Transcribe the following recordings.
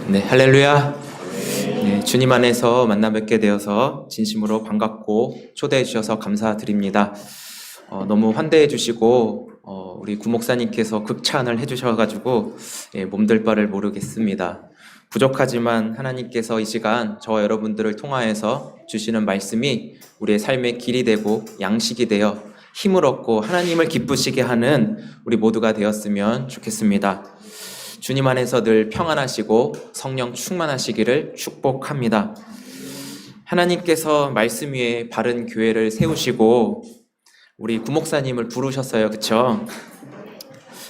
네, 할렐루야. 네, 주님 안에서 만나 뵙게 되어서 진심으로 반갑고 초대해 주셔서 감사드립니다. 너무 환대해 주시고 우리 구목사님께서 극찬을 해 주셔가지고 몸둘 바를 모르겠습니다. 부족하지만 하나님께서 이 시간 저와 여러분들을 통하여서 주시는 말씀이 우리의 삶의 길이 되고 양식이 되어 힘을 얻고 하나님을 기쁘시게 하는 우리 모두가 되었으면 좋겠습니다. 주님 안에서 늘 평안하시고 성령 충만하시기를 축복합니다. 하나님께서 말씀 위에 바른 교회를 세우시고 우리 구목사님을 부르셨어요. 그쵸?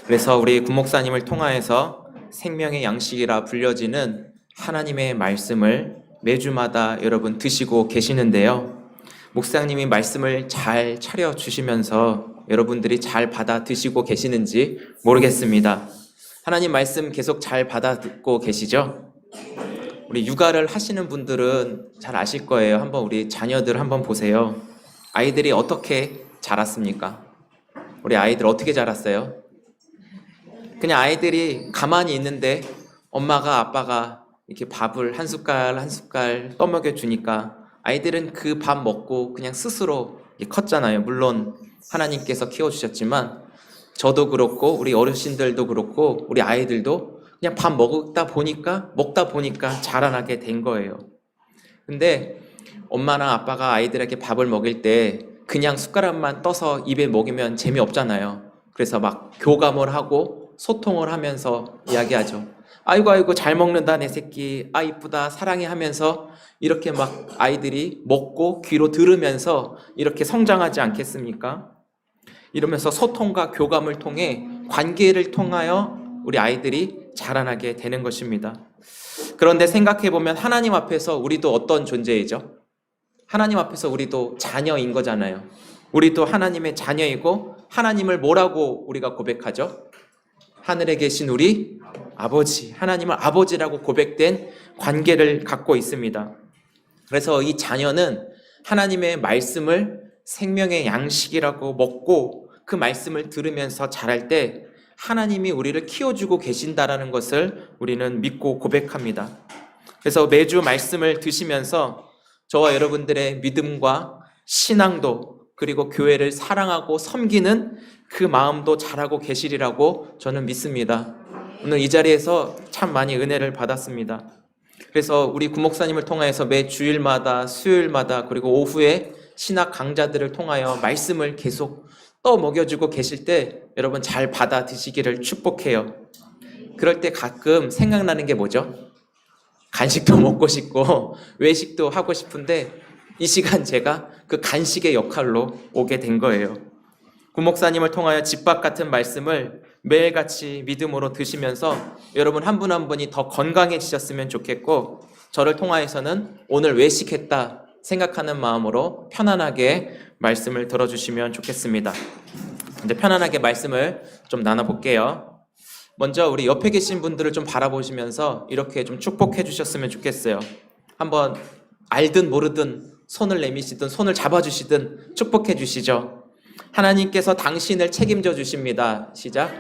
그래서 우리 구목사님을 통하여서 생명의 양식이라 불려지는 하나님의 말씀을 매주마다 여러분 드시고 계시는데요. 목사님이 말씀을 잘 차려주시면서 여러분들이 잘 받아 드시고 계시는지 모르겠습니다. 하나님 말씀 계속 잘 받아 듣고 계시죠? 우리 육아를 하시는 분들은 잘 아실 거예요. 한번 우리 자녀들 한번 보세요. 아이들이 어떻게 자랐습니까? 우리 아이들 어떻게 자랐어요? 그냥 아이들이 가만히 있는데 엄마가 아빠가 이렇게 밥을 한 숟갈 한 숟갈 떠먹여 주니까 아이들은 그 밥 먹고 그냥 스스로 컸잖아요. 물론 하나님께서 키워주셨지만 저도 그렇고 우리 어르신들도 그렇고 우리 아이들도 그냥 밥 먹다 보니까 자라나게 된 거예요. 근데 엄마나 아빠가 아이들에게 밥을 먹일 때 그냥 숟가락만 떠서 입에 먹이면 재미없잖아요. 그래서 막 교감을 하고 소통을 하면서 이야기하죠. 아이고 잘 먹는다 내 새끼, 아 이쁘다 사랑해 하면서 이렇게 막 아이들이 먹고 귀로 들으면서 이렇게 성장하지 않겠습니까? 이러면서 소통과 교감을 통해 관계를 통하여 우리 아이들이 자라나게 되는 것입니다. 그런데 생각해보면 하나님 앞에서 우리도 어떤 존재이죠? 하나님 앞에서 우리도 자녀인 거잖아요. 우리도 하나님의 자녀이고 하나님을 뭐라고 우리가 고백하죠? 하늘에 계신 우리 아버지, 하나님을 아버지라고 고백된 관계를 갖고 있습니다. 그래서 이 자녀는 하나님의 말씀을 생명의 양식이라고 먹고 그 말씀을 들으면서 자랄 때 하나님이 우리를 키워주고 계신다라는 것을 우리는 믿고 고백합니다. 그래서 매주 말씀을 드시면서 저와 여러분들의 믿음과 신앙도 그리고 교회를 사랑하고 섬기는 그 마음도 자라고 계시리라고 저는 믿습니다. 오늘 이 자리에서 참 많이 은혜를 받았습니다. 그래서 우리 구목사님을 통해서 매 주일마다 수요일마다 그리고 오후에 신학 강좌들을 통하여 말씀을 계속 먹여주고 계실 때 여러분 잘 받아 드시기를 축복해요. 그럴 때 가끔 생각나는 게 뭐죠? 간식도 먹고 싶고 외식도 하고 싶은데 이 시간 제가 그 간식의 역할로 오게 된 거예요. 구목사님을 통하여 집밥 같은 말씀을 매일같이 믿음으로 드시면서 여러분 한 분 한 분이 더 건강해지셨으면 좋겠고 저를 통하여서는 오늘 외식했다 생각하는 마음으로 편안하게 말씀을 들어주시면 좋겠습니다. 이제 편안하게 말씀을 좀 나눠볼게요. 먼저 우리 옆에 계신 분들을 좀 바라보시면서 이렇게 좀 축복해 주셨으면 좋겠어요. 한번 알든 모르든 손을 내미시든 손을 잡아주시든 축복해 주시죠. 하나님께서 당신을 책임져 주십니다. 시작.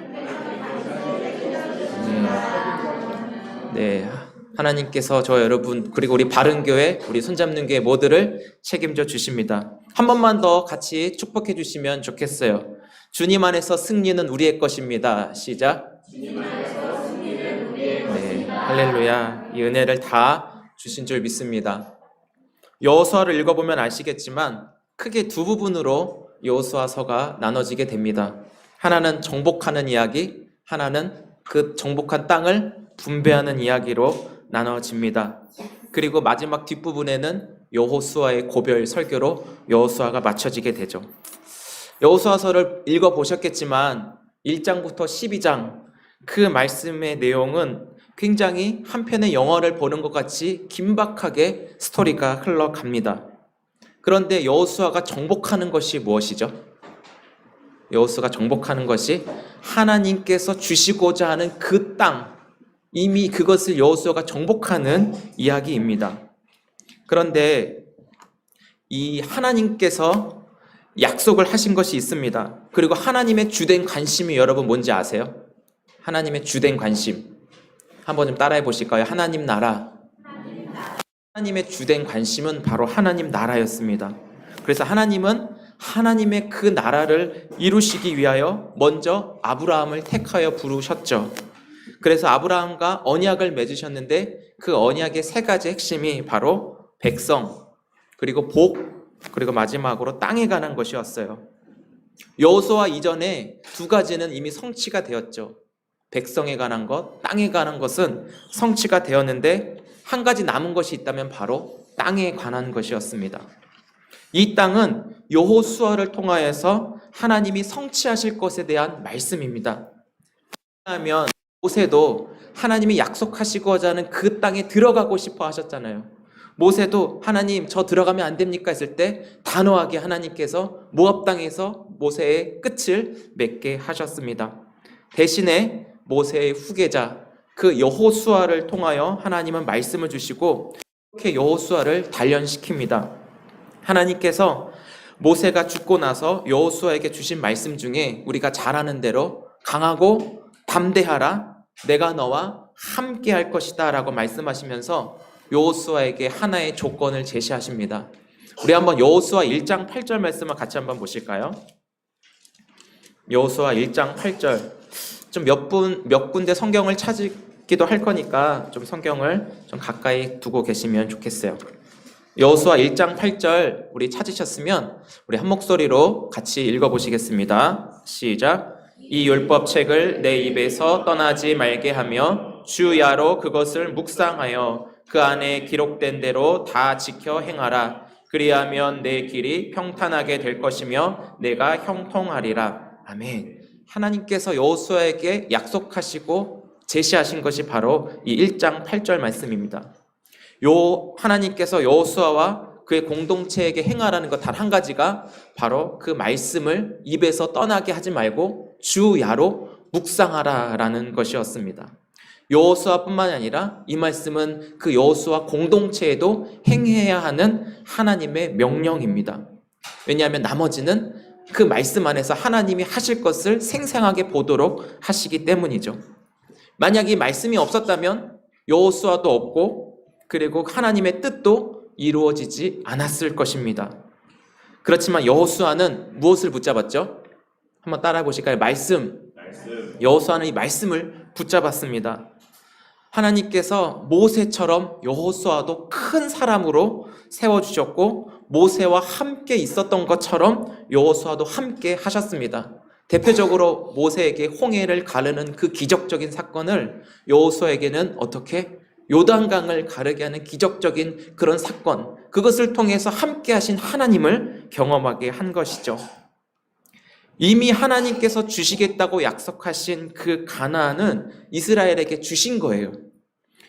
네. 하나님께서 저 여러분 그리고 우리 바른교회 우리 손잡는 교회 모두를 책임져 주십니다. 한 번만 더 같이 축복해 주시면 좋겠어요. 주님 안에서 승리는 우리의 것입니다. 시작. 주님 안에서 승리는 우리의 것입니다. 네, 할렐루야. 이 은혜를 다 주신 줄 믿습니다. 여호수아를 읽어보면 아시겠지만 크게 두 부분으로 여호수아서가 나눠지게 됩니다. 하나는 정복하는 이야기, 하나는 그 정복한 땅을 분배하는 이야기로 나눠집니다. 그리고 마지막 뒷부분에는 여호수아의 고별 설교로 여호수아가 맞춰지게 되죠. 여호수아서를 읽어보셨겠지만 1장부터 12장 그 말씀의 내용은 굉장히 한 편의 영화를 보는 것 같이 긴박하게 스토리가 흘러갑니다. 그런데 여호수아가 정복하는 것이 무엇이죠? 여호수아가 정복하는 것이 하나님께서 주시고자 하는 그 땅, 이미 그것을 여호수아가 정복하는 이야기입니다. 그런데 이 하나님께서 약속을 하신 것이 있습니다. 그리고 하나님의 주된 관심이 여러분 뭔지 아세요? 하나님의 주된 관심. 한번 좀 따라해 보실까요? 하나님 나라. 하나님의 주된 관심은 바로 하나님 나라였습니다. 그래서 하나님은 하나님의 그 나라를 이루시기 위하여 먼저 아브라함을 택하여 부르셨죠. 그래서 아브라함과 언약을 맺으셨는데 그 언약의 세 가지 핵심이 바로 백성, 그리고 복, 그리고 마지막으로 땅에 관한 것이었어요. 여호수아 이전에 두 가지는 이미 성취가 되었죠. 백성에 관한 것, 땅에 관한 것은 성취가 되었는데 한 가지 남은 것이 있다면 바로 땅에 관한 것이었습니다. 이 땅은 여호수아를 통하여서 하나님이 성취하실 것에 대한 말씀입니다. 왜냐하면 모세도 하나님이 약속하시고자 하는 그 땅에 들어가고 싶어 하셨잖아요. 모세도 하나님 저 들어가면 안 됩니까 했을 때 단호하게 하나님께서 모압 땅에서 모세의 끝을 맺게 하셨습니다. 대신에 모세의 후계자 그 여호수아를 통하여 하나님은 말씀을 주시고 이렇게 여호수아를 단련시킵니다. 하나님께서 모세가 죽고 나서 여호수아에게 주신 말씀 중에 우리가 잘 아는 대로 강하고 담대하라 내가 너와 함께 할 것이다 라고 말씀하시면서 여호수아에게 하나의 조건을 제시하십니다. 우리 한번 여호수아 1장 8절 말씀을 같이 한번 보실까요? 여호수아 1장 8절. 좀 몇 군데 성경을 찾기도 할 거니까 좀 성경을 좀 가까이 두고 계시면 좋겠어요. 여호수아 1장 8절 우리 찾으셨으면 우리 한 목소리로 같이 읽어보시겠습니다. 시작. 이 율법책을 내 입에서 떠나지 말게 하며 주야로 그것을 묵상하여 그 안에 기록된 대로 다 지켜 행하라. 그리하면 내 길이 평탄하게 될 것이며 내가 형통하리라. 아멘. 하나님께서 여호수아에게 약속하시고 제시하신 것이 바로 이 1장 8절 말씀입니다. 하나님께서 여호수아와 그의 공동체에게 행하라는 것 단 한 가지가 바로 그 말씀을 입에서 떠나게 하지 말고 주야로 묵상하라라는 것이었습니다. 여호수아뿐만 아니라 이 말씀은 그 여호수아 공동체에도 행해야 하는 하나님의 명령입니다. 왜냐하면 나머지는 그 말씀 안에서 하나님이 하실 것을 생생하게 보도록 하시기 때문이죠. 만약 이 말씀이 없었다면 여호수아도 없고 그리고 하나님의 뜻도 이루어지지 않았을 것입니다. 그렇지만 여호수아는 무엇을 붙잡았죠? 한번 따라해 보실까요? 말씀. 여호수아는 이 말씀을 붙잡았습니다. 하나님께서 모세처럼 여호수아도 큰 사람으로 세워주셨고 모세와 함께 있었던 것처럼 여호수아도 함께 하셨습니다. 대표적으로 모세에게 홍해를 가르는 그 기적적인 사건을 여호수아에게는 어떻게? 요단강을 가르게 하는 기적적인 그런 사건, 그것을 통해서 함께 하신 하나님을 경험하게 한 것이죠. 이미 하나님께서 주시겠다고 약속하신 그 가나안은 이스라엘에게 주신 거예요.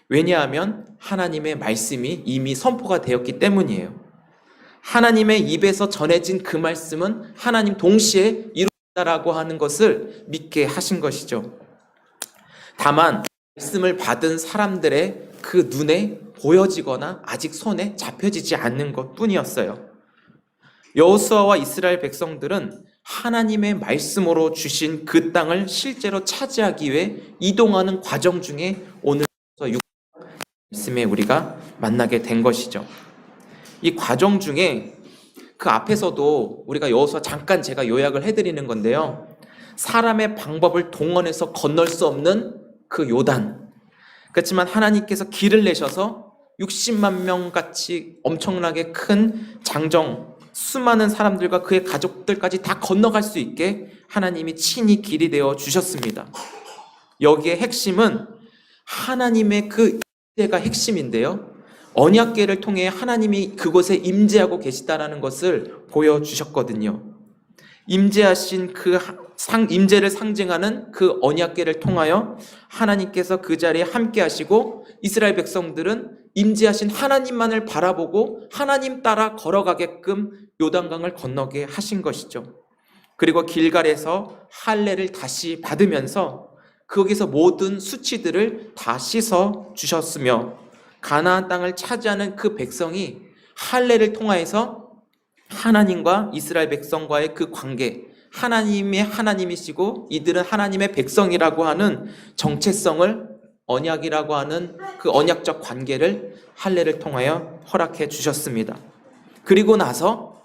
왜냐하면 하나님의 말씀이 이미 선포가 되었기 때문이에요. 하나님의 입에서 전해진 그 말씀은 하나님 동시에 이루었다라고 하는 것을 믿게 하신 것이죠. 다만 말씀을 받은 사람들의 그 눈에 보여지거나 아직 손에 잡혀지지 않는 것뿐이었어요. 여호수아와 이스라엘 백성들은 하나님의 말씀으로 주신 그 땅을 실제로 차지하기 위해 이동하는 과정 중에 오늘 말씀에 우리가 만나게 된 것이죠. 이 과정 중에 그 앞에서도 우리가 여호수아 잠깐 제가 요약을 해드리는 건데요. 사람의 방법을 동원해서 건널 수 없는 그 요단. 그렇지만 하나님께서 길을 내셔서 60만 명 같이 엄청나게 큰 장정, 수많은 사람들과 그의 가족들까지 다 건너갈 수 있게 하나님이 친히 길이 되어 주셨습니다. 여기에 핵심은 하나님의 그 임재가 핵심인데요. 언약궤를 통해 하나님이 그곳에 임재하고 계시다라는 것을 보여주셨거든요. 임재하신 그 임재를 상징하는 그 언약궤를 통하여 하나님께서 그 자리에 함께 하시고 이스라엘 백성들은 임재하신 하나님만을 바라보고 하나님 따라 걸어가게끔 요단강을 건너게 하신 것이죠. 그리고 길갈에서 할례를 다시 받으면서 거기서 모든 수치들을 다 씻어 주셨으며 가나안 땅을 차지하는 그 백성이 할례를 통하여서 하나님과 이스라엘 백성과의 그 관계, 하나님의 하나님이시고 이들은 하나님의 백성이라고 하는 정체성을 언약이라고 하는 그 언약적 관계를 할례를 통하여 허락해 주셨습니다. 그리고 나서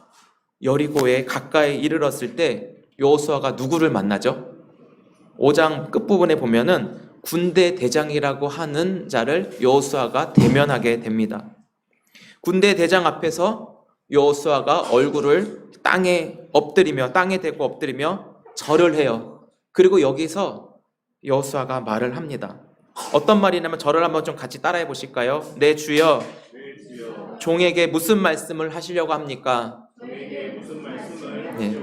여리고에 가까이 이르렀을 때 여호수아가 누구를 만나죠? 5장 끝부분에 보면은 군대 대장이라고 하는 자를 여호수아가 대면하게 됩니다. 군대 대장 앞에서 여호수아가 얼굴을 땅에 대고 엎드리며 절을 해요. 그리고 여기서 여호수아가 말을 합니다. 어떤 말이냐면 절을 한번 좀 같이 따라해 보실까요? 내 주여, 종에게 무슨 말씀을 하시려고 합니까? 네.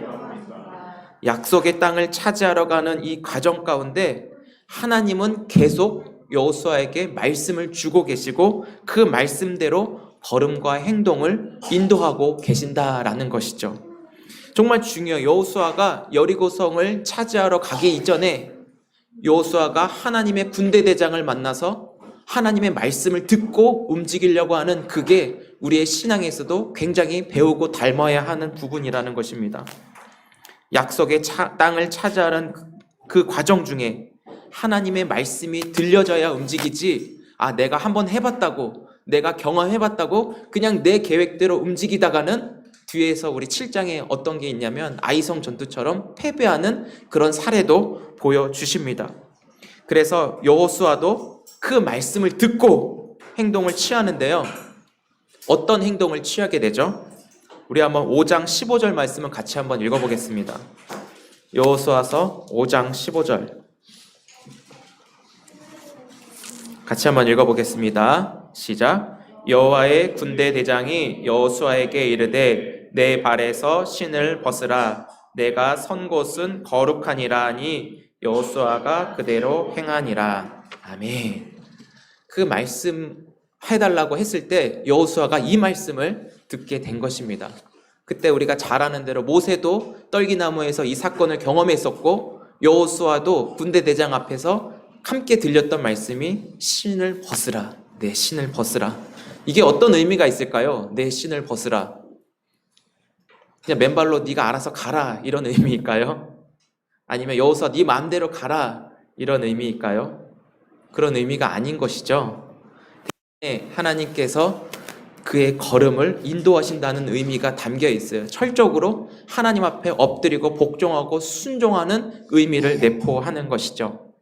약속의 땅을 차지하러 가는 이 과정 가운데 하나님은 계속 여호수아에게 말씀을 주고 계시고 그 말씀대로 걸음과 행동을 인도하고 계신다라는 것이죠. 정말 중요해요. 여호수아가 여리고성을 차지하러 가기 이전에 여호수아가 하나님의 군대 대장을 만나서 하나님의 말씀을 듣고 움직이려고 하는 그게 우리의 신앙에서도 굉장히 배우고 닮아야 하는 부분이라는 것입니다. 약속의 땅을 차지하는 그 과정 중에 하나님의 말씀이 들려져야 움직이지, 내가 한번 해봤다고, 내가 경험해봤다고 그냥 내 계획대로 움직이다가는 뒤에서 우리 7장에 어떤 게 있냐면 아이성 전투처럼 패배하는 그런 사례도 보여주십니다. 그래서 여호수아도 그 말씀을 듣고 행동을 취하는데요. 어떤 행동을 취하게 되죠? 우리 한번 5장 15절 말씀을 같이 한번 읽어보겠습니다. 여호수아서 5장 15절 같이 한번 읽어보겠습니다. 시작. 여호와의 군대 대장이 여호수아에게 이르되 내 발에서 신을 벗으라. 내가 선 곳은 거룩하니라 하니 여호수아가 그대로 행하니라. 아멘. 그 말씀 해달라고 했을 때 여호수아가 이 말씀을 듣게 된 것입니다. 그때 우리가 잘 아는 대로 모세도 떨기나무에서 이 사건을 경험했었고 여호수아도 군대 대장 앞에서 함께 들렸던 말씀이 신을 벗으라. 내 신을 벗으라. 이게 어떤 의미가 있을까요? 내 신을 벗으라. 그냥 맨발로 네가 알아서 가라 이런 의미일까요? 아니면 여호수아 네 마음대로 가라 이런 의미일까요? 그런 의미가 아닌 것이죠. 하나님께서 그의 걸음을 인도하신다는 의미가 담겨 있어요. 철저하로 하나님 앞에 엎드리고 복종하고 순종하는 의미를 내포하는 것이죠.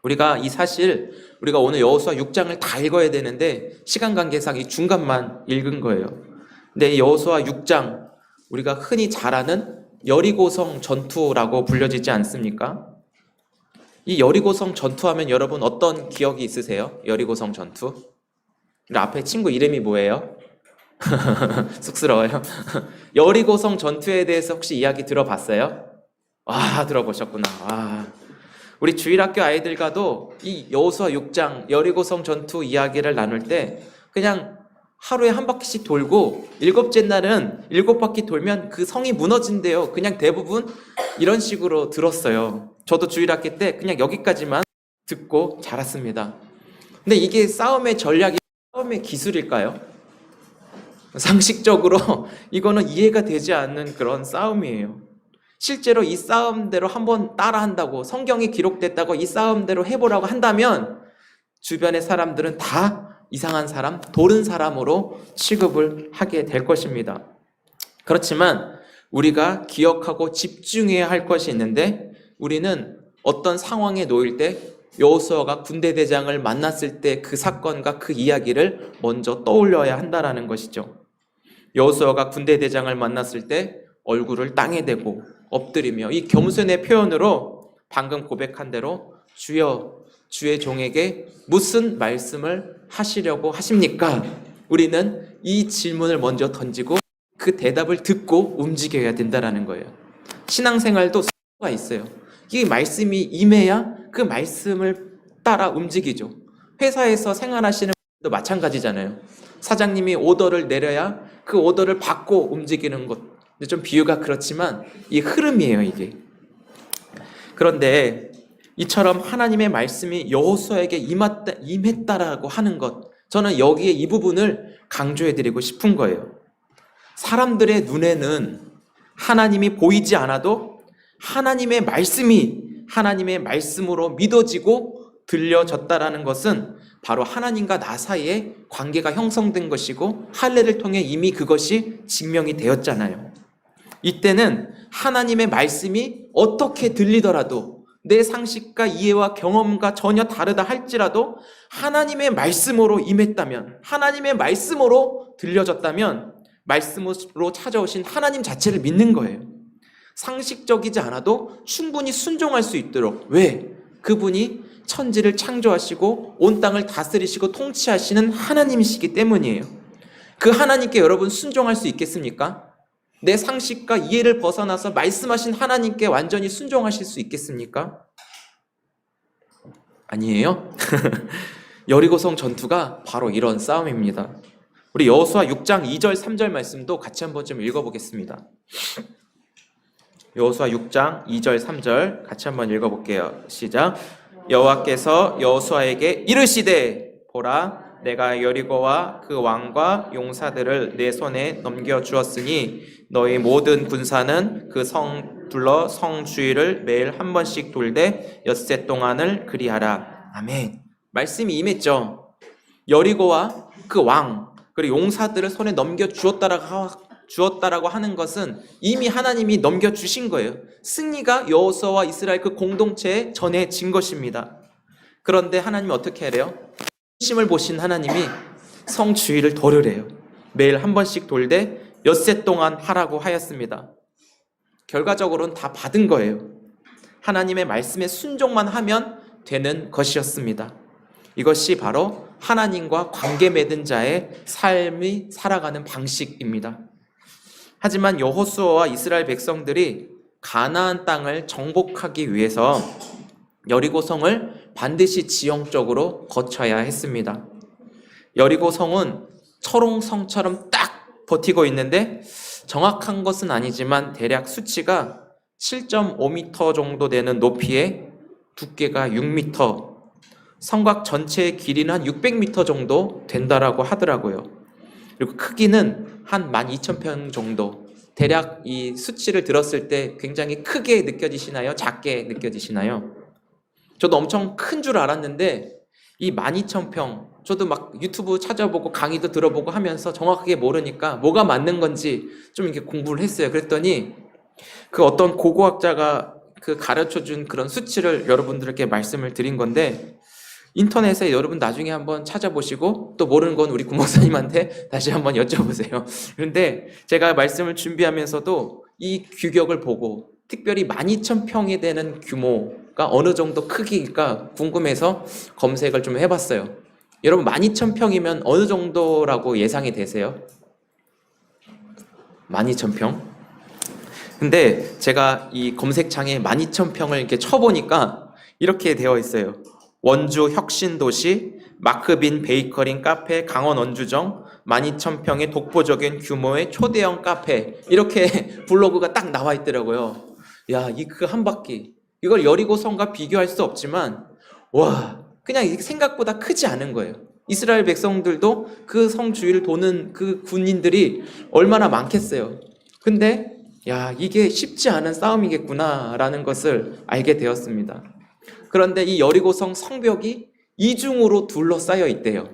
우리가 이 사실 우리가 오늘 여호수아 6장을 다 읽어야 되는데 시간 관계상 이 중간만 읽은 거예요. 근데 여호수아 6장 우리가 흔히 잘 아는 여리고성 전투라고 불려지지 않습니까? 이 여리고성 전투하면 여러분 어떤 기억이 있으세요? 여리고성 전투? 앞에 친구 이름이 뭐예요? 쑥스러워요. 여리고성 전투에 대해서 혹시 이야기 들어봤어요? 들어보셨구나. 우리 주일학교 아이들과도 이 여호수아 6장 여리고성 전투 이야기를 나눌 때 그냥 하루에 한 바퀴씩 돌고 일곱째 날은 7바퀴 돌면 그 성이 무너진대요. 그냥 대부분 이런 식으로 들었어요. 저도 주일학교 때 그냥 여기까지만 듣고 자랐습니다. 근데 이게 싸움의 전략이 싸움의 기술일까요? 상식적으로 이거는 이해가 되지 않는 그런 싸움이에요. 실제로 이 싸움대로 한번 따라한다고 성경이 기록됐다고 이 싸움대로 해보라고 한다면 주변의 사람들은 다 이상한 사람, 도른 사람으로 취급을 하게 될 것입니다. 그렇지만 우리가 기억하고 집중해야 할 것이 있는데 우리는 어떤 상황에 놓일 때 여호수아가 군대 대장을 만났을 때 그 사건과 그 이야기를 먼저 떠올려야 한다는 것이죠. 여호수아가 군대 대장을 만났을 때 얼굴을 땅에 대고 엎드리며 이 겸손의 표현으로 방금 고백한 대로 주여 주의 종에게 무슨 말씀을 하시려고 하십니까? 우리는 이 질문을 먼저 던지고 그 대답을 듣고 움직여야 된다는 거예요. 신앙생활도 순서가 있어요. 이 말씀이 임해야 그 말씀을 따라 움직이죠. 회사에서 생활하시는 분도 마찬가지잖아요. 사장님이 오더를 내려야 그 오더를 받고 움직이는 것. 좀 비유가 그렇지만 이 흐름이에요, 이게. 그런데 이처럼 하나님의 말씀이 여호수아에게 임했다라고 하는 것, 저는 여기에 이 부분을 강조해드리고 싶은 거예요. 사람들의 눈에는 하나님이 보이지 않아도 하나님의 말씀이 하나님의 말씀으로 믿어지고 들려졌다라는 것은 바로 하나님과 나 사이에 관계가 형성된 것이고 할례를 통해 이미 그것이 증명이 되었잖아요. 이때는 하나님의 말씀이 어떻게 들리더라도 내 상식과 이해와 경험과 전혀 다르다 할지라도 하나님의 말씀으로 임했다면, 하나님의 말씀으로 들려졌다면 말씀으로 찾아오신 하나님 자체를 믿는 거예요. 상식적이지 않아도 충분히 순종할 수 있도록. 왜? 그분이 천지를 창조하시고 온 땅을 다스리시고 통치하시는 하나님이시기 때문이에요. 그 하나님께 여러분 순종할 수 있겠습니까? 내 상식과 이해를 벗어나서 말씀하신 하나님께 완전히 순종하실 수 있겠습니까? 아니에요. 여리고성 전투가 바로 이런 싸움입니다. 우리 여호수아 6장 2절 3절 말씀도 같이 한번 좀 읽어보겠습니다. 여호수아 6장 2절 3절 같이 한번 읽어볼게요. 시작. 여호와께서 여호수아에게 이르시되 보라 내가 여리고와 그 왕과 용사들을 내 손에 넘겨주었으니 너희 모든 군사는 그 성 둘러 성 주위를 매일 한 번씩 돌되 엿새 동안을 그리하라. 아멘. 말씀이 임했죠. 여리고와 그 왕 그리고 용사들을 손에 넘겨주었다라고 하는 것은 이미 하나님이 넘겨주신 거예요. 승리가 여호수아와 이스라엘 그 공동체에 전해진 것입니다. 그런데 하나님이 어떻게 하래요? 심을 보신 하나님이 성 주위를 돌으래요. 매일 한 번씩 돌되 엿새 동안 하라고 하였습니다. 결과적으로는 다 받은 거예요. 하나님의 말씀에 순종만 하면 되는 것이었습니다. 이것이 바로 하나님과 관계 맺은 자의 삶이 살아가는 방식입니다. 하지만 여호수아와 이스라엘 백성들이 가나안 땅을 정복하기 위해서 여리고성을 반드시 지형적으로 거쳐야 했습니다. 여리고성은 철옹성처럼 딱 버티고 있는데 정확한 것은 아니지만 대략 수치가 7.5m 정도 되는 높이에 두께가 6m, 성곽 전체의 길이는 한 600m 정도 된다라고 하더라고요. 그리고 크기는 한 12,000평 정도. 대략 이 수치를 들었을 때 굉장히 크게 느껴지시나요? 작게 느껴지시나요? 저도 엄청 큰 줄 알았는데 이 12,000평, 저도 막 유튜브 찾아보고 강의도 들어보고 하면서 정확하게 모르니까 뭐가 맞는 건지 좀 이렇게 공부를 했어요. 그랬더니 그 어떤 고고학자가 그 가르쳐준 그런 수치를 여러분들께 말씀을 드린 건데 인터넷에 여러분 나중에 한번 찾아보시고 또 모르는 건 우리 구목사님한테 다시 한번 여쭤보세요. 그런데 제가 말씀을 준비하면서도 이 규격을 보고 특별히 12,000평이 되는 규모가 어느 정도 크기일까 궁금해서 검색을 좀 해봤어요. 여러분 12,000평이면 어느 정도라고 예상이 되세요? 12,000평? 근데 제가 이 검색창에 12,000평을 이렇게 쳐보니까 이렇게 되어 있어요. 원주 혁신도시, 마크빈 베이커린 카페, 강원 원주정, 12,000평의 독보적인 규모의 초대형 카페, 이렇게 블로그가 딱 나와 있더라고요. 야, 그 한 바퀴 이걸 여리고성과 비교할 수 없지만 와, 그냥 생각보다 크지 않은 거예요. 이스라엘 백성들도 그 성 주위를 도는 그 군인들이 얼마나 많겠어요. 근데 야, 이게 쉽지 않은 싸움이겠구나라는 것을 알게 되었습니다. 그런데 이 여리고성 성벽이 이중으로 둘러싸여 있대요.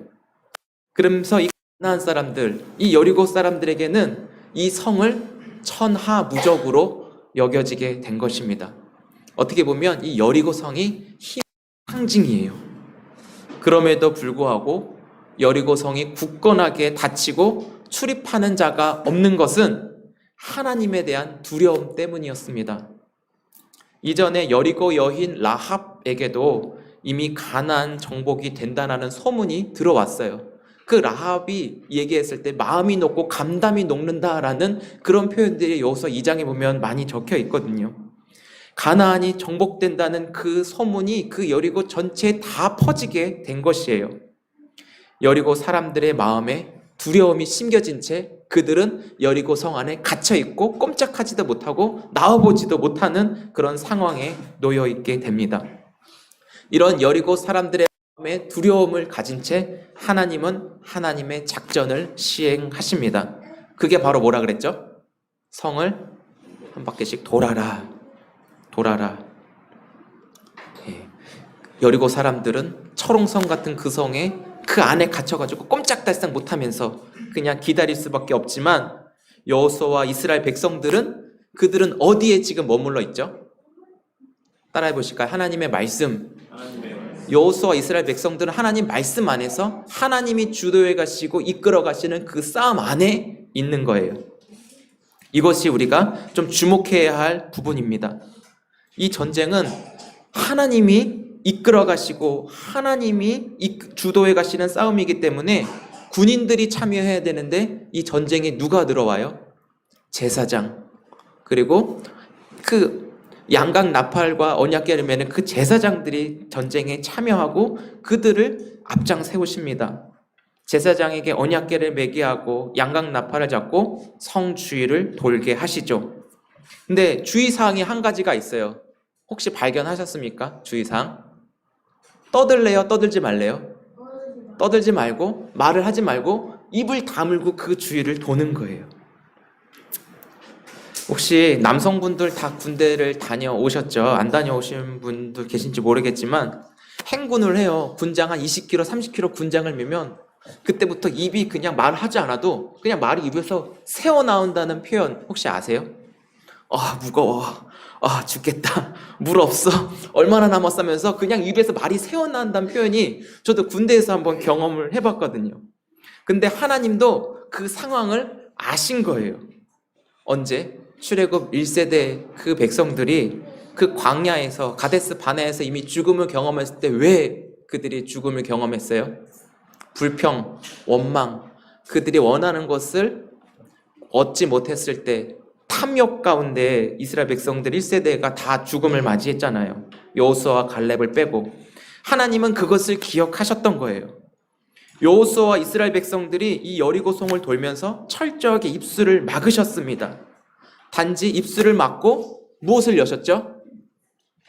그러면서 이 가나안 사람들, 이 여리고 사람들에게는 이 성을 천하무적으로 여겨지게 된 것입니다. 어떻게 보면 이 여리고 성이 힘의 상징이에요. 그럼에도 불구하고 여리고 성이 굳건하게 닫히고 출입하는 자가 없는 것은 하나님에 대한 두려움 때문이었습니다. 이전에 여리고 여인 라합에게도 이미 가나안 정복이 된다는 소문이 들어왔어요. 그 라합이 얘기했을 때 마음이 녹고 감담이 녹는다라는 그런 표현들이 여호수아 2장에 보면 많이 적혀 있거든요. 가나안이 정복된다는 그 소문이 그 여리고 전체에 다 퍼지게 된 것이에요. 여리고 사람들의 마음에 두려움이 심겨진 채 그들은 여리고 성 안에 갇혀 있고 꼼짝하지도 못하고 나와보지도 못하는 그런 상황에 놓여 있게 됩니다. 이런 여리고 사람들의 마음에 두려움을 가진 채 하나님은 하나님의 작전을 시행하십니다. 그게 바로 뭐라 그랬죠? 성을 한 바퀴씩 돌아라. 예. 여리고 사람들은 철옹성 같은 그 성에 그 안에 갇혀가지고 꼼짝달싹 못하면서 그냥 기다릴 수밖에 없지만 여호수아와 이스라엘 백성들은 그들은 어디에 지금 머물러 있죠? 따라해 보실까요? 하나님의 말씀. 여호수아와 이스라엘 백성들은 하나님 말씀 안에서 하나님이 주도해 가시고 이끌어 가시는 그 싸움 안에 있는 거예요. 이것이 우리가 좀 주목해야 할 부분입니다. 이 전쟁은 하나님이 이끌어 가시고 하나님이 주도해 가시는 싸움이기 때문에 군인들이 참여해야 되는데 이 전쟁에 누가 들어와요? 제사장. 그리고 그 양각 나팔과 언약궤를 매는 그 제사장들이 전쟁에 참여하고 그들을 앞장 세우십니다. 제사장에게 언약궤를 매게 하고 양각 나팔을 잡고 성 주위를 돌게 하시죠. 근데 주의사항이 한 가지가 있어요. 혹시 발견하셨습니까? 주의사항. 떠들래요? 떠들지 말래요? 떠들지 말고 말을 하지 말고 입을 다물고 그 주위를 도는 거예요. 혹시 남성분들 다 군대를 다녀오셨죠? 안 다녀오신 분도 계신지 모르겠지만 행군을 해요. 군장 한 20km, 30km 군장을 매면 그때부터 입이 그냥 말하지 않아도 그냥 말이 입에서 새어나온다는 표현 혹시 아세요? 무거워. 죽겠다. 물 없어. 얼마나 남았으면서 그냥 입에서 말이 새어나온다는 표현이 저도 군대에서 한번 경험을 해봤거든요. 근데 하나님도 그 상황을 아신 거예요. 언제? 출애굽 1세대 그 백성들이 그 광야에서 가데스 바네아에서 이미 죽음을 경험했을 때 왜 그들이 죽음을 경험했어요? 불평, 원망, 그들이 원하는 것을 얻지 못했을 때 탐욕 가운데 이스라엘 백성들 1세대가 다 죽음을 맞이했잖아요. 여호수아와 갈렙을 빼고. 하나님은 그것을 기억하셨던 거예요. 여호수아와 이스라엘 백성들이 이 여리고성을 돌면서 철저하게 입술을 막으셨습니다. 단지 입술을 막고 무엇을 여셨죠?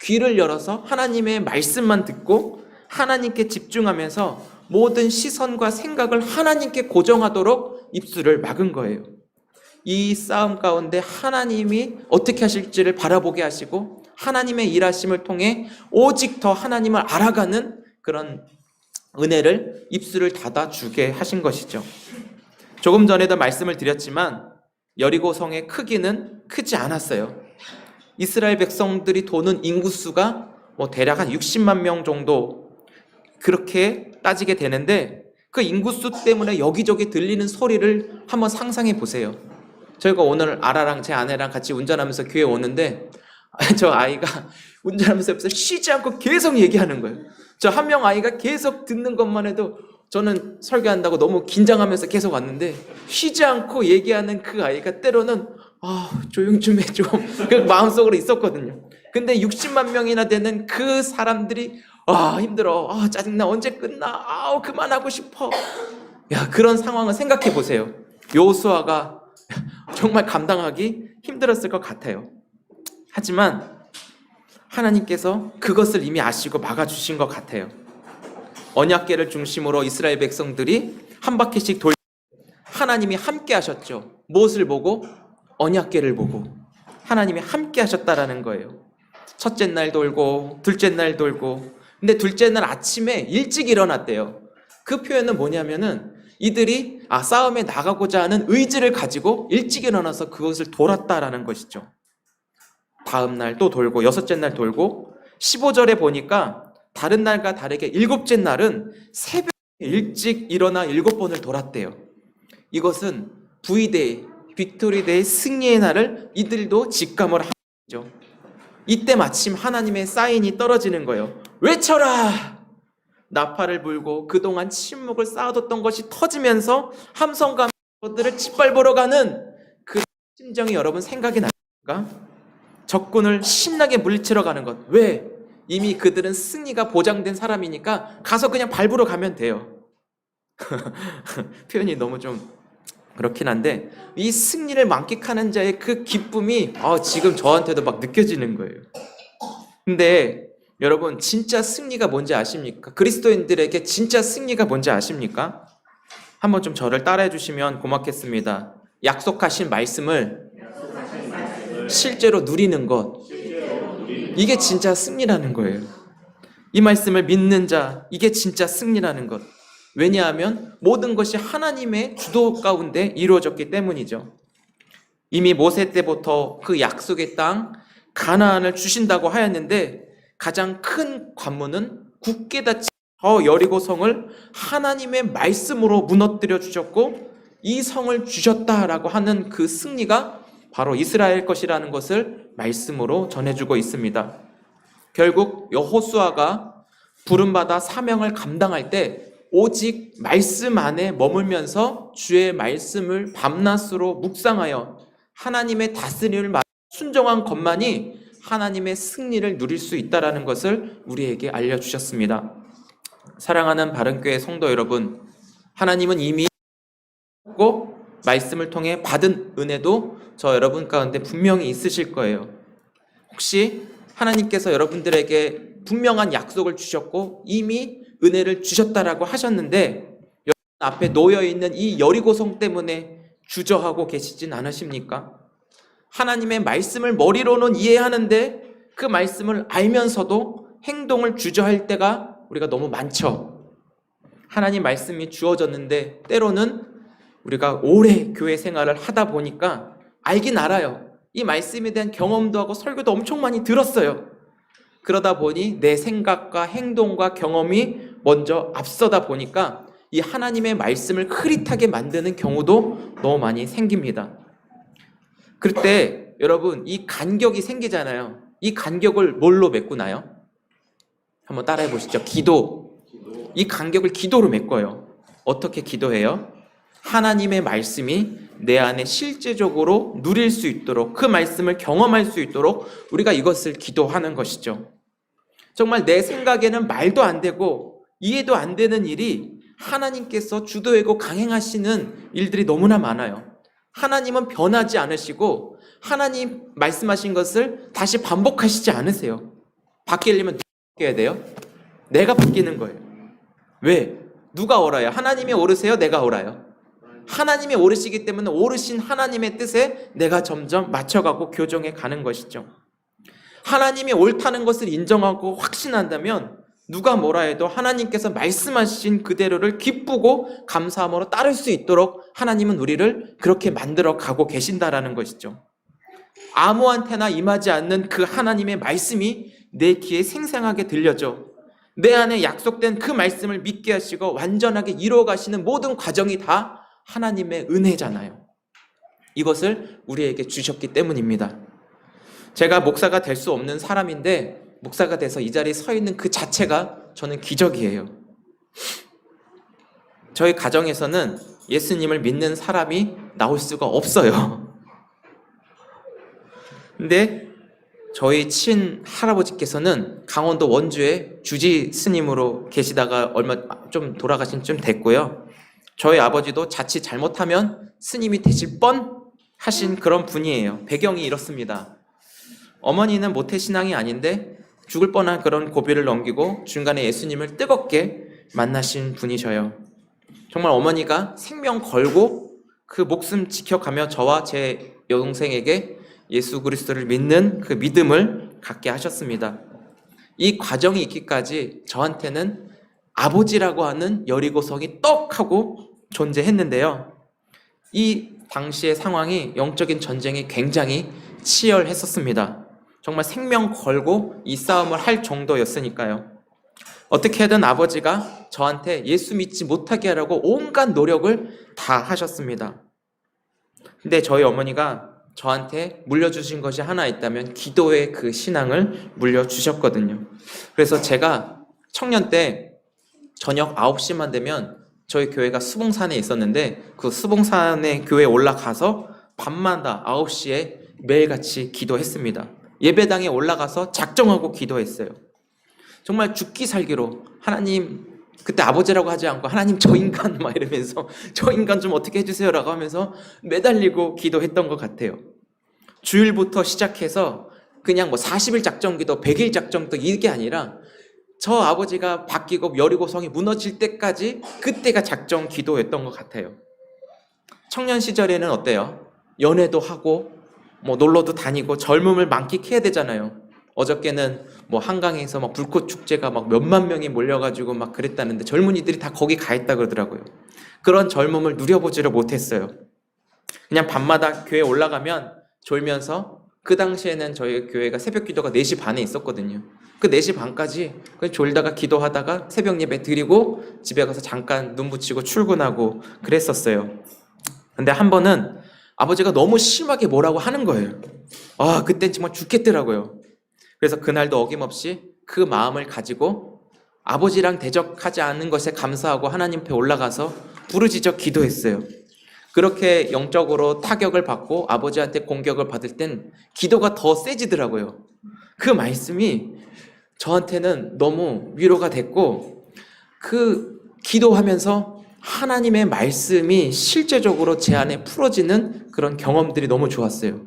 귀를 열어서 하나님의 말씀만 듣고 하나님께 집중하면서 모든 시선과 생각을 하나님께 고정하도록 입술을 막은 거예요. 이 싸움 가운데 하나님이 어떻게 하실지를 바라보게 하시고 하나님의 일하심을 통해 오직 더 하나님을 알아가는 그런 은혜를 입술을 닫아주게 하신 것이죠. 조금 전에도 말씀을 드렸지만 여리고 성의 크기는 크지 않았어요. 이스라엘 백성들이 도는 인구수가 대략 한 60만 명 정도 그렇게 따지게 되는데 그 인구수 때문에 여기저기 들리는 소리를 한번 상상해 보세요. 저희가 오늘 아라랑 제 아내랑 같이 운전하면서 교회 오는데 저 아이가 운전하면서 옆에서 쉬지 않고 계속 얘기하는 거예요. 저 한 명 아이가 계속 듣는 것만 해도 저는 설교한다고 너무 긴장하면서 계속 왔는데 쉬지 않고 얘기하는 그 아이가 때로는 조용 좀 해줘 그 마음속으로 있었거든요. 근데 60만 명이나 되는 그 사람들이 힘들어, 짜증나, 언제 끝나, 그만하고 싶어. 그런 상황을 생각해 보세요. 여호수아가 정말 감당하기 힘들었을 것 같아요. 하지만 하나님께서 그것을 이미 아시고 막아주신 것 같아요. 언약궤를 중심으로 이스라엘 백성들이 한 바퀴씩 하나님이 함께 하셨죠. 무엇을 보고? 언약궤를 보고 하나님이 함께 하셨다라는 거예요. 첫째 날 돌고 둘째 날 돌고. 근데 둘째 날 아침에 일찍 일어났대요. 그 표현은 뭐냐면은 이들이 싸움에 나가고자 하는 의지를 가지고 일찍 일어나서 그것을 돌았다라는 것이죠. 다음 날 또 돌고 여섯째 날 돌고 15절에 보니까 다른 날과 다르게 일곱째 날은 새벽에 일찍 일어나 7번을 돌았대요. 이것은 V-Day, 빅토리데이 승리의 날을 이들도 직감을 한 거죠. 이때 마침 하나님의 사인이 떨어지는 거예요. 외쳐라! 나팔을 불고 그동안 침묵을 쌓아뒀던 것이 터지면서 함성과 것들을 짓밟으러 가는 그 심정이 여러분 생각이 납니까? 적군을 신나게 물리치러 가는 것. 왜? 이미 그들은 승리가 보장된 사람이니까 가서 그냥 밟으러 가면 돼요. 표현이 너무 좀 그렇긴 한데 이 승리를 만끽하는 자의 그 기쁨이 지금 저한테도 막 느껴지는 거예요. 근데 여러분 진짜 승리가 뭔지 아십니까? 그리스도인들에게 진짜 승리가 뭔지 아십니까? 한번 좀 저를 따라해 주시면 고맙겠습니다. 약속하신 말씀을 실제로 누리는 것, 이게 진짜 승리라는 거예요. 이 말씀을 믿는 자, 이게 진짜 승리라는 것. 왜냐하면 모든 것이 하나님의 주도 가운데 이루어졌기 때문이죠. 이미 모세 때부터 그 약속의 땅 가나안을 주신다고 하였는데 가장 큰 관문은 굳게 닫힌 저 여리고 성을 하나님의 말씀으로 무너뜨려 주셨고 이 성을 주셨다라고 하는 그 승리가 바로 이스라엘 것이라는 것을 말씀으로 전해주고 있습니다. 결국 여호수아가 부름받아 사명을 감당할 때 오직 말씀 안에 머물면서 주의 말씀을 밤낮으로 묵상하여 하나님의 다스림을 순종한 것만이 하나님의 승리를 누릴 수 있다는 것을 우리에게 알려주셨습니다. 사랑하는 바른교회 성도 여러분, 하나님은 이미 말씀을 통해 받은 은혜도 저 여러분 가운데 분명히 있으실 거예요. 혹시 하나님께서 여러분들에게 분명한 약속을 주셨고 이미 은혜를 주셨다라고 하셨는데 여러분 앞에 놓여있는 이 여리고성 때문에 주저하고 계시진 않으십니까? 하나님의 말씀을 머리로는 이해하는데 그 말씀을 알면서도 행동을 주저할 때가 우리가 너무 많죠. 하나님 말씀이 주어졌는데 때로는 우리가 오래 교회 생활을 하다 보니까 알긴 알아요. 이 말씀에 대한 경험도 하고 설교도 엄청 많이 들었어요. 그러다 보니 내 생각과 행동과 경험이 먼저 앞서다 보니까 이 하나님의 말씀을 흐릿하게 만드는 경우도 너무 많이 생깁니다. 그럴 때 여러분 이 간격이 생기잖아요. 이 간격을 뭘로 메꾸나요? 한번 따라해 보시죠. 기도. 이 간격을 기도로 메꿔요. 어떻게 기도해요? 하나님의 말씀이 내 안에 실제적으로 누릴 수 있도록 그 말씀을 경험할 수 있도록 우리가 이것을 기도하는 것이죠. 정말 내 생각에는 말도 안 되고 이해도 안 되는 일이 하나님께서 주도하고 강행하시는 일들이 너무나 많아요. 하나님은 변하지 않으시고 하나님 말씀하신 것을 다시 반복하시지 않으세요. 바뀌려면 누가 바뀌어야 돼요? 내가 바뀌는 거예요. 왜? 누가 옳아요? 하나님이 옳으세요? 내가 옳아요? 하나님이 옳으시기 때문에 옳으신 하나님의 뜻에 내가 점점 맞춰가고 교정해 가는 것이죠. 하나님이 옳다는 것을 인정하고 확신한다면 누가 뭐라 해도 하나님께서 말씀하신 그대로를 기쁘고 감사함으로 따를 수 있도록 하나님은 우리를 그렇게 만들어 가고 계신다라는 것이죠. 아무한테나 임하지 않는 그 하나님의 말씀이 내 귀에 생생하게 들려져 내 안에 약속된 그 말씀을 믿게 하시고 완전하게 이루어 가시는 모든 과정이 다 하나님의 은혜잖아요. 이것을 우리에게 주셨기 때문입니다. 제가 목사가 될 수 없는 사람인데 목사가 돼서 이 자리에 서 있는 그 자체가 저는 기적이에요. 저희 가정에서는 예수님을 믿는 사람이 나올 수가 없어요. 근데 저희 친할아버지께서는 강원도 원주에 주지 스님으로 계시다가 얼마 좀 돌아가신 좀 됐고요. 저희 아버지도 자칫 잘못하면 스님이 되실 뻔 하신 그런 분이에요. 배경이 이렇습니다. 어머니는 모태신앙이 아닌데 죽을 뻔한 그런 고비를 넘기고 중간에 예수님을 뜨겁게 만나신 분이셔요. 정말 어머니가 생명 걸고 그 목숨 지켜가며 저와 제 여동생에게 예수 그리스도를 믿는 그 믿음을 갖게 하셨습니다. 이 과정이 있기까지 저한테는 아버지라고 하는 여리고성이 떡하고 존재했는데요. 이 당시의 상황이 영적인 전쟁이 굉장히 치열했었습니다. 정말 생명 걸고 이 싸움을 할 정도였으니까요. 어떻게든 아버지가 저한테 예수 믿지 못하게 하려고 온갖 노력을 다 하셨습니다. 근데 저희 어머니가 저한테 물려주신 것이 하나 있다면 기도의 그 신앙을 물려주셨거든요. 그래서 제가 청년 때 저녁 9시만 되면 저희 교회가 수봉산에 있었는데 그 수봉산에 교회에 올라가서 밤마다 9시에 매일같이 기도했습니다. 예배당에 올라가서 작정하고 기도했어요. 정말 죽기 살기로 하나님, 그때 아버지라고 하지 않고 하나님 저 인간 막 이러면서 저 인간 좀 어떻게 해주세요 라고 하면서 매달리고 기도했던 것 같아요. 주일부터 시작해서 그냥 뭐 40일 작정기도 100일 작정기도 이게 아니라 저 아버지가 바뀌고 여리고성이 무너질 때까지 그때가 작정 기도였던 것 같아요. 청년 시절에는 어때요? 연애도 하고 뭐 놀러도 다니고 젊음을 만끽해야 되잖아요. 어저께는 뭐 한강에서 막 불꽃 축제가 막 몇만 명이 몰려가지고 막 그랬다는데 젊은이들이 다 거기 가 있다 그러더라고요. 그런 젊음을 누려보지를 못했어요. 그냥 밤마다 교회 올라가면 졸면서, 그 당시에는 저희 교회가 새벽 기도가 4시 반에 있었거든요. 그 4시 반까지 그냥 졸다가 기도하다가 새벽 예배 드리고 집에 가서 잠깐 눈 붙이고 출근하고 그랬었어요. 근데 한 번은 아버지가 너무 심하게 뭐라고 하는 거예요. 그땐 정말 죽겠더라고요. 그래서 그날도 어김없이 그 마음을 가지고 아버지랑 대적하지 않는 것에 감사하고 하나님 앞에 올라가서 부르짖어 기도했어요. 그렇게 영적으로 타격을 받고 아버지한테 공격을 받을 땐 기도가 더 세지더라고요. 그 말씀이 저한테는 너무 위로가 됐고, 그 기도하면서 하나님의 말씀이 실제적으로 제 안에 풀어지는 그런 경험들이 너무 좋았어요.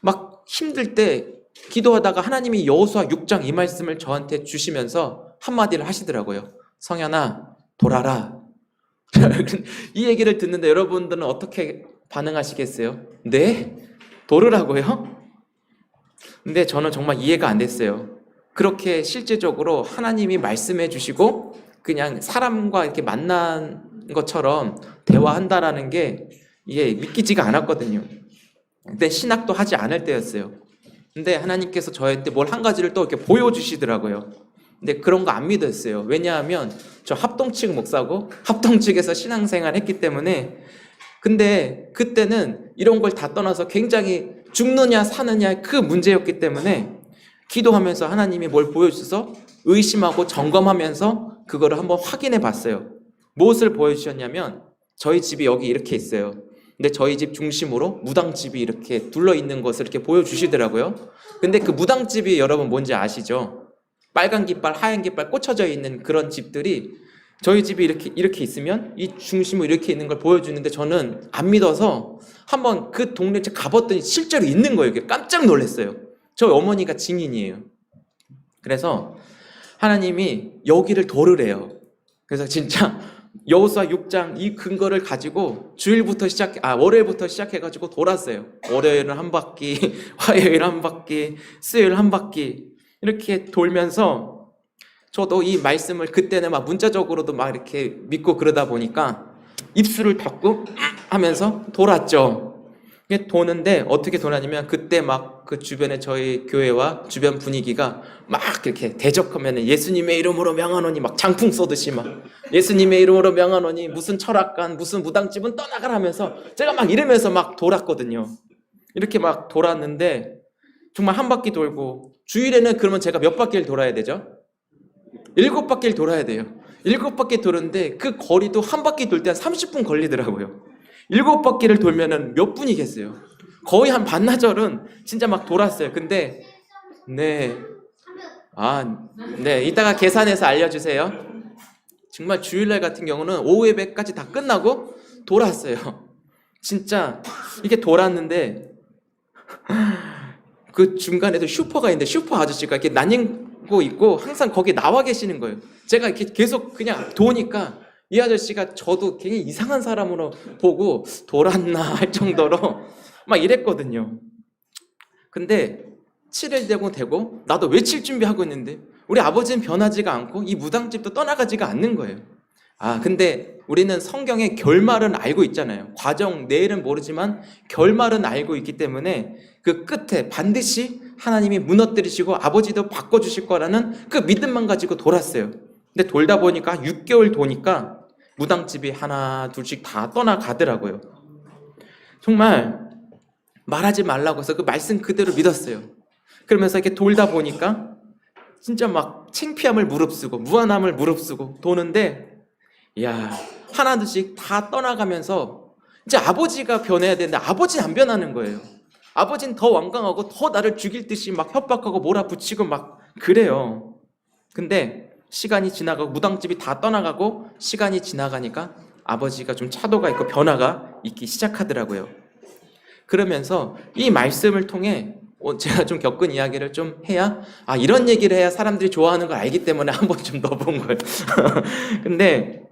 막 힘들 때 기도하다가 하나님이 여호수아 6장 이 말씀을 저한테 주시면서 한마디를 하시더라고요. 성현아, 돌아라. 이 얘기를 듣는데 여러분들은 어떻게 반응하시겠어요? 네? 돌으라고요? 근데 저는 정말 이해가 안 됐어요. 그렇게 실제적으로 하나님이 말씀해 주시고 그냥 사람과 이렇게 만난 것처럼 대화한다라는 게 이게 믿기지가 않았거든요. 근데 신학도 하지 않을 때였어요. 근데 하나님께서 저한테 뭘 한 가지를 또 이렇게 보여주시더라고요. 근데 그런 거 안 믿었어요. 왜냐하면 저 합동 측 목사고 합동 측에서 신앙생활 했기 때문에. 근데 그때는 이런 걸 다 떠나서 굉장히 죽느냐 사느냐 그 문제였기 때문에 기도하면서 하나님이 뭘 보여주셔서 의심하고 점검하면서 그거를 한번 확인해 봤어요. 무엇을 보여주셨냐면 저희 집이 여기 이렇게 있어요. 근데 저희 집 중심으로 무당집이 이렇게 둘러 있는 것을 이렇게 보여주시더라고요. 근데 그 무당집이 여러분 뭔지 아시죠? 빨간 깃발, 하얀 깃발 꽂혀져 있는 그런 집들이 저희 집이 이렇게 있으면 이 중심으로 이렇게 있는 걸 보여주는데 저는 안 믿어서 한번 그 동네 가봤더니 실제로 있는 거예요. 깜짝 놀랐어요. 저희 어머니가 증인이에요. 그래서 하나님이 여기를 돌으래요. 그래서 진짜 여호수아 6장 이 근거를 가지고 월요일부터 시작해가지고 돌았어요. 월요일은 한 바퀴, 화요일 한 바퀴, 수요일 한 바퀴 이렇게 돌면서 저도 이 말씀을 그때는 막 문자적으로도 막 이렇게 믿고 그러다 보니까 입술을 닫고 하면서 돌았죠. 도는데 어떻게 도냐면 그때 막 그 주변에 저희 교회와 주변 분위기가 막 이렇게 대적하면 예수님의 이름으로 명하노니 막 장풍 쏘듯이 막 예수님의 이름으로 명하노니 무슨 철학관 무슨 무당집은 떠나가라면서 제가 막 이러면서 막 돌았거든요. 이렇게 막 돌았는데 정말 한 바퀴 돌고, 주일에는 그러면 제가 몇 바퀴를 돌아야 되죠? 7바퀴를 돌아야 돼요. 7바퀴 도는데 그 거리도 한 바퀴 돌 때 한 30분 걸리더라고요. 7바퀴를 돌면은 몇 분이겠어요? 거의 한 반나절은 진짜 막 돌았어요. 근데 네, 이따가 계산해서 알려주세요. 정말 주일날 같은 경우는 오후 예배까지 다 끝나고 돌았어요. 진짜 이게 돌았는데 그 중간에도 슈퍼가 있는데 슈퍼 아저씨가 이렇게 나뉘고 있고 항상 거기 나와 계시는 거예요. 제가 이렇게 계속 그냥 도니까 이 아저씨가 저도 굉장히 이상한 사람으로 보고 돌았나 할 정도로 막 이랬거든요. 근데 7일 되고 나도 외칠 준비하고 있는데 우리 아버지는 변하지가 않고 이 무당집도 떠나가지가 않는 거예요. 근데 우리는 성경의 결말은 알고 있잖아요. 과정 내일은 모르지만 결말은 알고 있기 때문에 그 끝에 반드시 하나님이 무너뜨리시고 아버지도 바꿔주실 거라는 그 믿음만 가지고 돌았어요. 근데 돌다 보니까 6개월 도니까 무당집이 하나 둘씩 다 떠나가더라고요. 정말 말하지 말라고 해서 그 말씀 그대로 믿었어요. 그러면서 이렇게 돌다 보니까 진짜 막 창피함을 무릅쓰고 무안함을 무릅쓰고 도는데, 하나둘씩 다 떠나가면서 이제 아버지가 변해야 되는데 아버지는 안 변하는 거예요. 아버지는 더 완강하고 더 나를 죽일 듯이 막 협박하고 몰아붙이고 막 그래요. 근데 시간이 지나가고 무당집이 다 떠나가고 시간이 지나가니까 아버지가 좀 차도가 있고 변화가 있기 시작하더라고요. 그러면서 이 말씀을 통해 제가 좀 겪은 이야기를 좀 해야 이런 얘기를 해야 사람들이 좋아하는 걸 알기 때문에 한번 좀 넣어본 거예요. 근데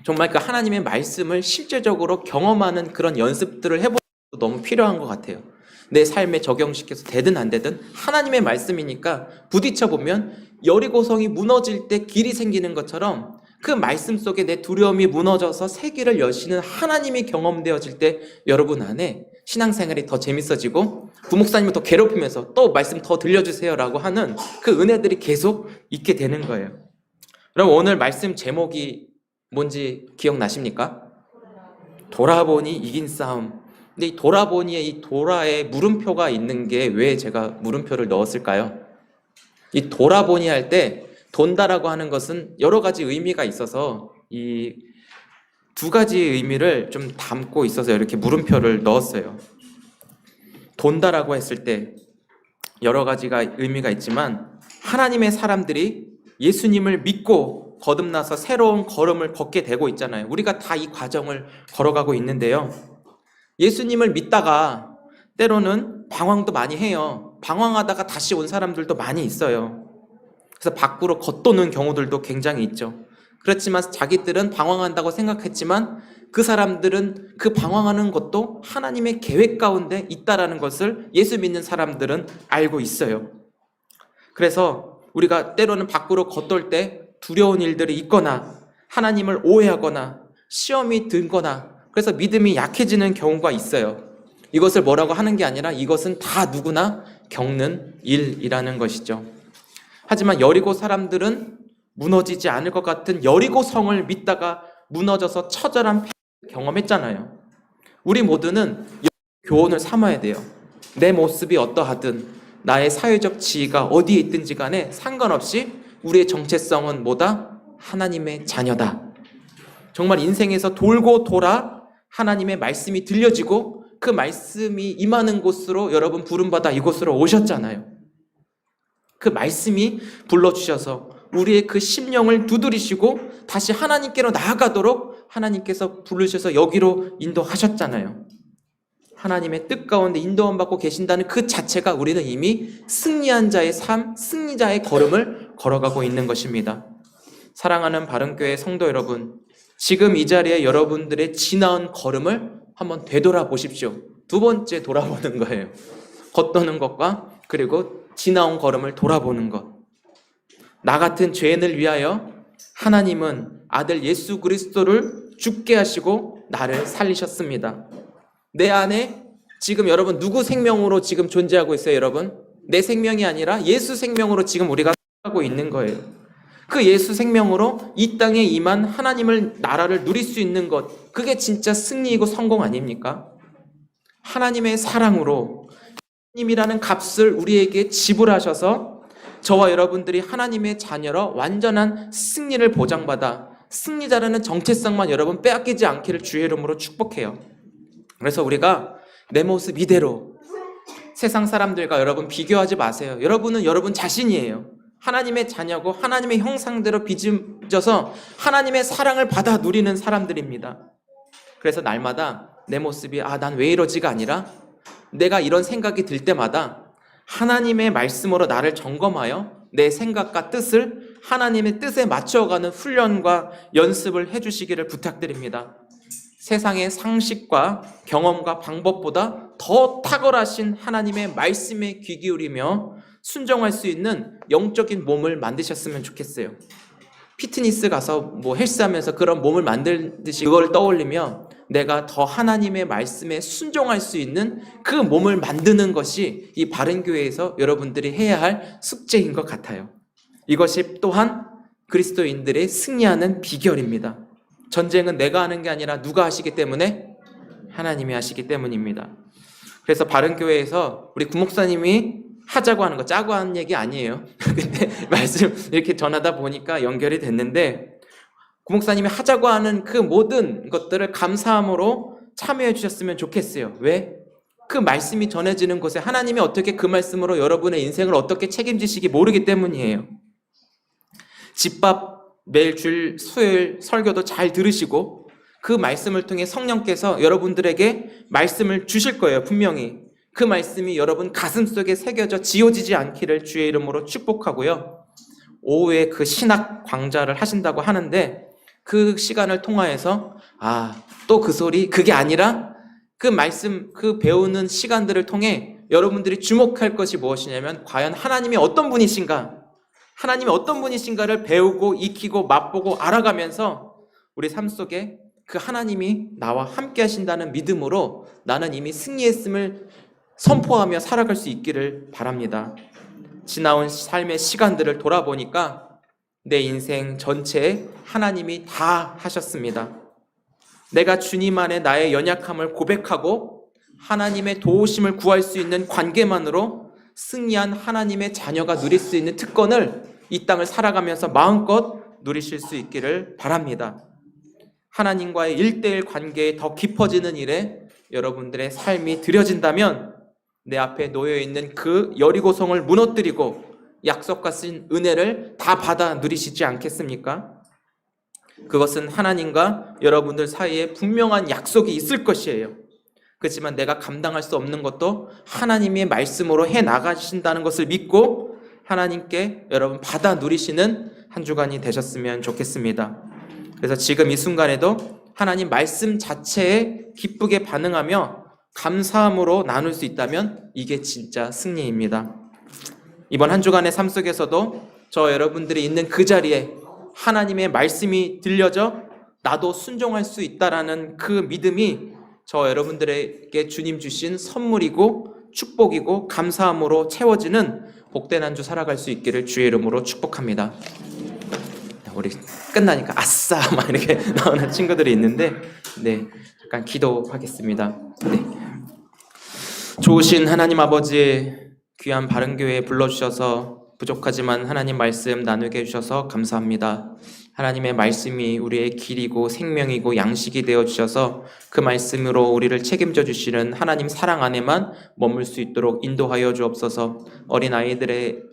정말 그 하나님의 말씀을 실제적으로 경험하는 그런 연습들을 해보는 것도 너무 필요한 것 같아요. 내 삶에 적용시켜서 되든 안 되든 하나님의 말씀이니까 부딪혀보면 여리고성이 무너질 때 길이 생기는 것처럼 그 말씀 속에 내 두려움이 무너져서 새 길을 여시는 하나님이 경험되어질 때 여러분 안에 신앙생활이 더 재밌어지고 부목사님을 더 괴롭히면서 또 말씀 더 들려주세요 라고 하는 그 은혜들이 계속 있게 되는 거예요. 그럼 오늘 말씀 제목이 뭔지 기억나십니까? 돌아보니 이긴 싸움. 근데 이 돌아보니에 이 도라에 물음표가 있는 게 왜 제가 물음표를 넣었을까요? 이 돌아보니 할 때 돈다라고 하는 것은 여러 가지 의미가 있어서 이 두 가지 의미를 좀 담고 있어서 이렇게 물음표를 넣었어요. 돈다라고 했을 때 여러 가지가 의미가 있지만 하나님의 사람들이 예수님을 믿고 거듭나서 새로운 걸음을 걷게 되고 있잖아요. 우리가 다 이 과정을 걸어가고 있는데요. 예수님을 믿다가 때로는 방황도 많이 해요. 방황하다가 다시 온 사람들도 많이 있어요. 그래서 밖으로 겉도는 경우들도 굉장히 있죠. 그렇지만 자기들은 방황한다고 생각했지만 그 사람들은 그 방황하는 것도 하나님의 계획 가운데 있다라는 것을 예수 믿는 사람들은 알고 있어요. 그래서 우리가 때로는 밖으로 겉돌 때 두려운 일들이 있거나 하나님을 오해하거나 시험이 들거나 그래서 믿음이 약해지는 경우가 있어요. 이것을 뭐라고 하는 게 아니라 이것은 다 누구나 겪는 일이라는 것이죠. 하지만 여리고 사람들은 무너지지 않을 것 같은 여리고 성을 믿다가 무너져서 처절한 패배를 경험했잖아요. 우리 모두는 교훈을 삼아야 돼요. 내 모습이 어떠하든 나의 사회적 지위가 어디에 있든지 간에 상관없이 우리의 정체성은 뭐다? 하나님의 자녀다. 정말 인생에서 돌고 돌아 하나님의 말씀이 들려지고 그 말씀이 임하는 곳으로 여러분 부름받아 이곳으로 오셨잖아요. 그 말씀이 불러주셔서 우리의 그 심령을 두드리시고 다시 하나님께로 나아가도록 하나님께서 부르셔서 여기로 인도하셨잖아요. 하나님의 뜻 가운데 인도함 받고 계신다는 그 자체가 우리는 이미 승리한 자의 삶, 승리자의 걸음을 걸어가고 있는 것입니다. 사랑하는 바른교회 성도 여러분, 지금 이 자리에 여러분들의 지나온 걸음을 한번 되돌아보십시오. 두 번째 돌아보는 거예요. 겉도는 것과 그리고 지나온 걸음을 돌아보는 것. 나 같은 죄인을 위하여 하나님은 아들 예수 그리스도를 죽게 하시고 나를 살리셨습니다. 내 안에 지금 여러분 누구 생명으로 지금 존재하고 있어요, 여러분? 내 생명이 아니라 예수 생명으로 지금 우리가 살아가고 있는 거예요. 그 예수 생명으로 이 땅에 임한 하나님을 나라를 누릴 수 있는 것, 그게 진짜 승리이고 성공 아닙니까? 하나님의 사랑으로 하나님이라는 값을 우리에게 지불하셔서 저와 여러분들이 하나님의 자녀로 완전한 승리를 보장받아 승리자라는 정체성만 여러분 빼앗기지 않기를 주의 이름으로 축복해요. 그래서 우리가 내 모습 이대로 세상 사람들과 여러분 비교하지 마세요. 여러분은 여러분 자신이에요. 하나님의 자녀고 하나님의 형상대로 빚어져서 하나님의 사랑을 받아 누리는 사람들입니다. 그래서 날마다 내 모습이 난 왜 이러지가 아니라 내가 이런 생각이 들 때마다 하나님의 말씀으로 나를 점검하여 내 생각과 뜻을 하나님의 뜻에 맞춰가는 훈련과 연습을 해주시기를 부탁드립니다. 세상의 상식과 경험과 방법보다 더 탁월하신 하나님의 말씀에 귀 기울이며 순종할 수 있는 영적인 몸을 만드셨으면 좋겠어요. 피트니스 가서 헬스하면서 그런 몸을 만들듯이 그걸 떠올리며 내가 더 하나님의 말씀에 순종할 수 있는 그 몸을 만드는 것이 이 바른교회에서 여러분들이 해야 할 숙제인 것 같아요. 이것이 또한 그리스도인들의 승리하는 비결입니다. 전쟁은 내가 하는 게 아니라 누가 하시기 때문에? 하나님이 하시기 때문입니다. 그래서 바른교회에서 우리 구목사님이 하자고 하는 거 짜고 하는 얘기 아니에요. 근데 말씀 이렇게 전하다 보니까 연결이 됐는데 구목사님이 하자고 하는 그 모든 것들을 감사함으로 참여해 주셨으면 좋겠어요. 왜? 그 말씀이 전해지는 곳에 하나님이 어떻게 그 말씀으로 여러분의 인생을 어떻게 책임지시기 모르기 때문이에요. 집밥 매일 주일 수요일 설교도 잘 들으시고 그 말씀을 통해 성령께서 여러분들에게 말씀을 주실 거예요. 분명히 그 말씀이 여러분 가슴속에 새겨져 지워지지 않기를 주의 이름으로 축복하고요. 오후에 그 신학 강좌를 하신다고 하는데 그 시간을 통하여서 또 그 소리 그게 아니라 그 말씀 그 배우는 시간들을 통해 여러분들이 주목할 것이 무엇이냐면 과연 하나님이 어떤 분이신가? 하나님이 어떤 분이신가를 배우고 익히고 맛보고 알아가면서 우리 삶 속에 그 하나님이 나와 함께 하신다는 믿음으로 나는 이미 승리했음을 선포하며 살아갈 수 있기를 바랍니다. 지나온 삶의 시간들을 돌아보니까 내 인생 전체에 하나님이 다 하셨습니다. 내가 주님 안에 나의 연약함을 고백하고 하나님의 도우심을 구할 수 있는 관계만으로 승리한 하나님의 자녀가 누릴 수 있는 특권을 이 땅을 살아가면서 마음껏 누리실 수 있기를 바랍니다. 하나님과의 1:1 관계에 더 깊어지는 일에 여러분들의 삶이 드려진다면 내 앞에 놓여있는 그 여리고성을 무너뜨리고 약속하신 은혜를 다 받아 누리시지 않겠습니까? 그것은 하나님과 여러분들 사이에 분명한 약속이 있을 것이에요. 그렇지만 내가 감당할 수 없는 것도 하나님의 말씀으로 해나가신다는 것을 믿고 하나님께 여러분 받아 누리시는 한 주간이 되셨으면 좋겠습니다. 그래서 지금 이 순간에도 하나님 말씀 자체에 기쁘게 반응하며 감사함으로 나눌 수 있다면 이게 진짜 승리입니다. 이번 한 주간의 삶 속에서도 저 여러분들이 있는 그 자리에 하나님의 말씀이 들려져 나도 순종할 수 있다라는 그 믿음이 저 여러분들에게 주님 주신 선물이고 축복이고 감사함으로 채워지는 복된 한 주 살아갈 수 있기를 주의 이름으로 축복합니다. 우리 끝나니까 아싸 막 이렇게 나오는 친구들이 있는데 잠깐 기도하겠습니다. 좋으신 하나님 아버지, 귀한 바른교회에 불러주셔서 부족하지만 하나님 말씀 나누게 해주셔서 감사합니다. 하나님의 말씀이 우리의 길이고 생명이고 양식이 되어주셔서 그 말씀으로 우리를 책임져 주시는 하나님 사랑 안에만 머물 수 있도록 인도하여 주옵소서.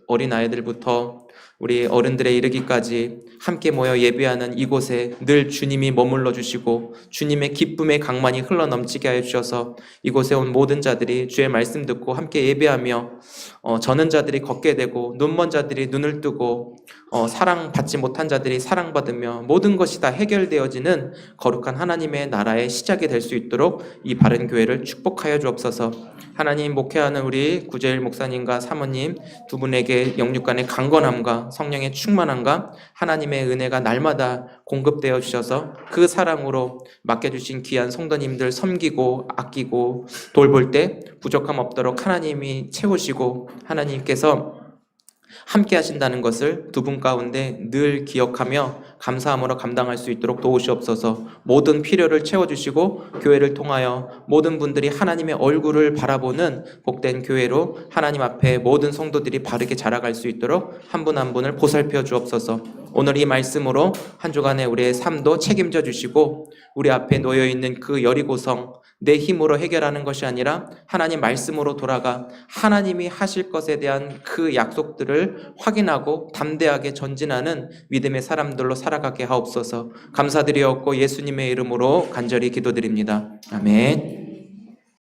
어린아이들부터 우리 어른들에 이르기까지 함께 모여 예배하는 이곳에 늘 주님이 머물러 주시고 주님의 기쁨의 강만이 흘러넘치게 하여 주셔서 이곳에 온 모든 자들이 주의 말씀 듣고 함께 예배하며 저는 자들이 걷게 되고 눈먼 자들이 눈을 뜨고 사랑받지 못한 자들이 사랑받으며 모든 것이 다 해결되어지는 거룩한 하나님의 나라의 시작이 될 수 있도록 이 바른 교회를 축복하여 주옵소서. 하나님 목회하는 우리 구재일 목사님과 사모님 두 분에게 영육간의 강건함과 성령의 충만함과 하나님의 은혜가 날마다 공급되어 주셔서 그 사랑으로 맡겨주신 귀한 성도님들 섬기고 아끼고 돌볼 때 부족함 없도록 하나님이 채우시고 하나님께서 함께 하신다는 것을 두 분 가운데 늘 기억하며 감사함으로 감당할 수 있도록 도우시옵소서. 모든 필요를 채워주시고 교회를 통하여 모든 분들이 하나님의 얼굴을 바라보는 복된 교회로 하나님 앞에 모든 성도들이 바르게 자라갈 수 있도록 한 분 한 분을 보살펴 주옵소서. 오늘 이 말씀으로 한 주간의 우리의 삶도 책임져 주시고 우리 앞에 놓여있는 그 여리고성 내 힘으로 해결하는 것이 아니라 하나님 말씀으로 돌아가 하나님이 하실 것에 대한 그 약속들을 확인하고 담대하게 전진하는 믿음의 사람들로 살아가게 하옵소서. 감사드리옵고 예수님의 이름으로 간절히 기도드립니다. 아멘.